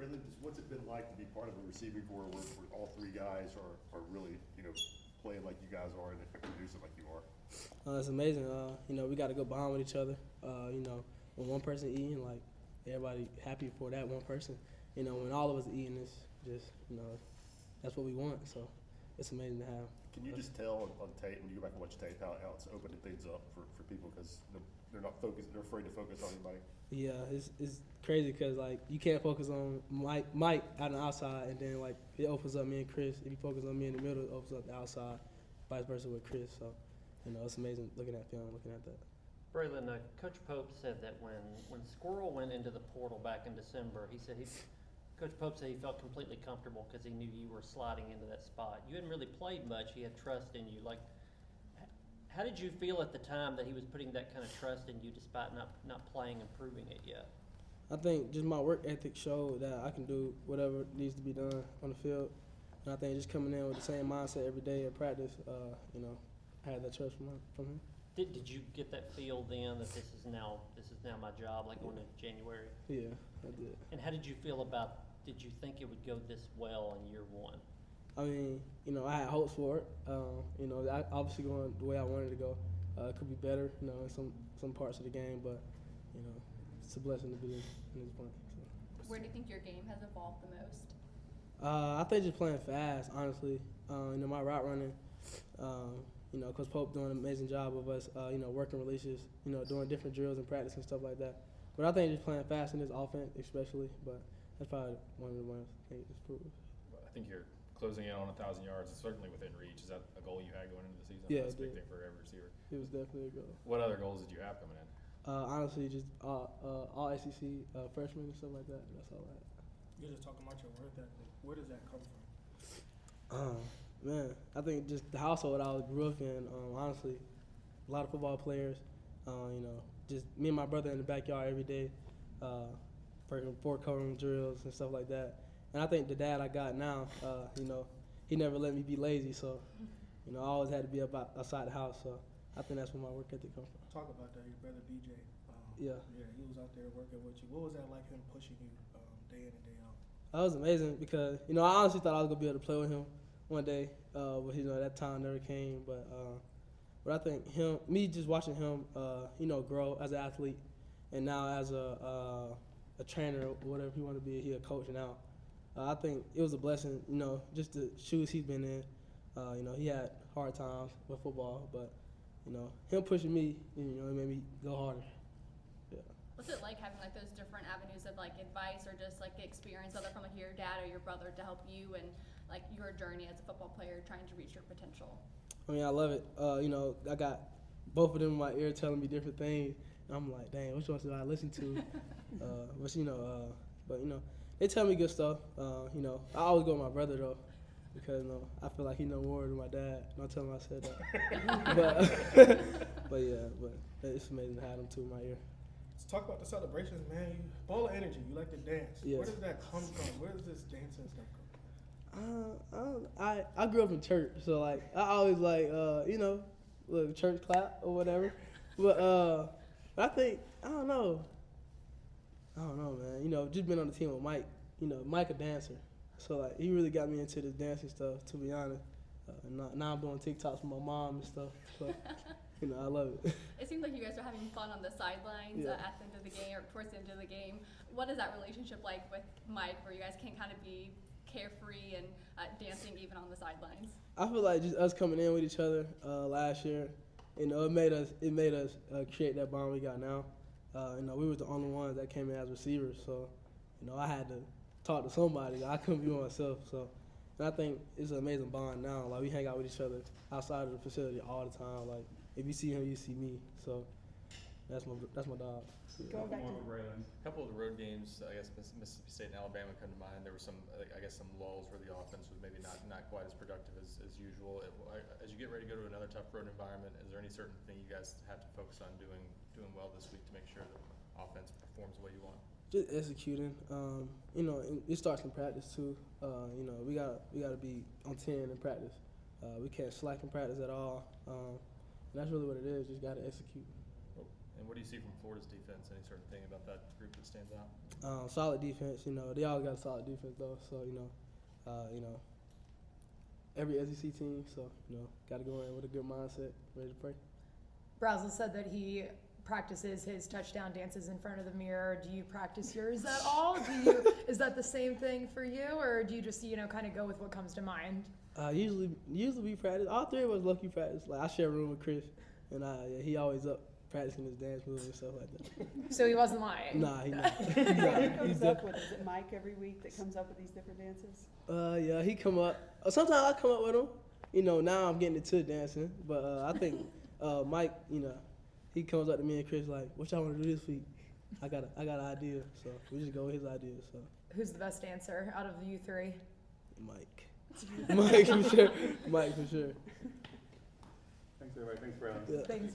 Braylon, just what's it been like to be part of a receiving corps where all three guys are really, playing like you guys are and producing like you are? It's amazing. We got a good bond with each other. When one person eating, like everybody happy for that one person. When all of us eating, it's just, that's what we want. So it's amazing to have. Can you just tell on tape, when you go back and watch tape, how it's opening things up for people because they're not focused, they're afraid to focus on anybody? Yeah, it's crazy because like you can't focus on Mike out on the outside, and then like it opens up me and Chris. If you focus on me in the middle, it opens up the outside. Vice versa with Chris. So it's amazing looking at film, looking at that. Braylon, Coach Pope said that when Squirrel went into the portal back in December, Coach Pope said he felt completely comfortable because he knew you were sliding into that spot. You hadn't really played much. He had trust in you. Like, how did you feel at the time that he was putting that kind of trust in you despite not playing and proving it yet? I think just my work ethic showed that I can do whatever needs to be done on the field. And I think just coming in with the same mindset every day at practice, I had that trust from him. Did you get that feel then that this is now my job, like going into January? Yeah, I did. And how did you feel about? Did you think it would go this well in year one? I mean, I had hopes for it. I obviously going the way I wanted to go. It could be better, in some parts of the game, but it's a blessing to be in this point. So. Where do you think your game has evolved the most? I think just playing fast, honestly. My route running. Coach Pope doing an amazing job of us, working releases, doing different drills and practice and stuff like that. But I think just playing fast in this offense, especially. But that's probably one of the ones I think is proven. I think you're closing in on 1,000 yards. It's certainly within reach. Is that a goal you had going into the season? Yeah, That's a big thing for every receiver. It was definitely a goal. What other goals did you have coming in? Honestly, just all SEC freshmen and stuff like that. That's all I had. You're just talking about your work ethic. Where does that come from? Man, I think just the household I grew up in, honestly, a lot of football players, just me and my brother in the backyard every day, for covering drills and stuff like that. And I think the dad I got now, he never let me be lazy, so, I always had to be outside the house, so I think that's where my work ethic comes from. Talk about that, your brother BJ. Yeah, he was out there working with you. What was that like, him pushing you day in and day out? that was amazing because, I honestly thought I was going to be able to play with him one day, but, that time never came, but I think me just watching him, grow as an athlete and now as a trainer or whatever he want to be, he a coach now. I think it was a blessing, just the shoes he's been in. He had hard times with football, but, him pushing me, it made me go harder. Yeah. What's it like having like those different avenues of like advice or just like experience, whether from like your dad or your brother, to help you and like your journey as a football player trying to reach your potential? I mean, I love it. I got both of them in my ear telling me different things. And I'm like, dang, which ones should I listen to? But they tell me good stuff. I always go with my brother though, because I feel like he know more than my dad. Don't tell him I said that. but it's amazing to have them two in my ear. Let's talk about the celebrations, man. You ball of energy. You like to dance. Yes. Where does that come from? Where does this dancing stuff come from? I grew up in church, so like I always like look, church clap or whatever. But I think I don't know, man. Just been on the team with Mike. Mike a dancer, so like he really got me into this dancing stuff. To be honest, now I'm doing TikToks with my mom and stuff. So I love it. It seems like you guys are having fun on the sidelines at the end of the game or towards the end of the game. What is that relationship like with Mike, where you guys can kind of be carefree and dancing even on the sidelines? I feel like just us coming in with each other last year, it made us create that bond we got now. We were the only ones that came in as receivers, so I had to talk to somebody. I couldn't be myself, so. And I think it's an amazing bond now. Like we hang out with each other outside of the facility all the time. Like if you see him, you see me. So that's my dog. Going back to Braylon. A couple of the road games, I guess Mississippi State and Alabama come to mind. There were some lulls where the offense was maybe not quite as productive as usual. As you get ready to go to another tough road environment, is there any certain thing you guys have to focus on doing well this week to make sure that offense performs the way you want? Just executing. It starts in practice too. We gotta be on 10 in practice. We can't slack in practice at all. And that's really what it is. Just gotta execute. And what do you see from Florida's defense? Any sort of thing about that group that stands out? Solid defense. You know, they all got a solid defense though. So you know, every SEC team. So you know, got to go in with a good mindset, ready to play. Brazel said that he practices his touchdown dances in front of the mirror. Do you practice yours at all? Is that the same thing for you, or do you just kind of go with what comes to mind? Usually we practice. All three of us lucky practice. Like I share a room with Chris, and he always up practicing his dance moves and stuff like that. So he wasn't lying. Nah, he not. Who comes up with? Is it Mike every week that comes up with these different dances? Yeah, he come up. Sometimes I come up with him. You know, now I'm getting into dancing, but I think Mike, he comes up to me and Chris like, "What y'all want to do this week?" I got an idea, so we just go with his ideas. So Who's the best dancer out of you three? Mike, Mike for sure. Thanks, everybody. Thanks, Braylon. Yeah. Thanks.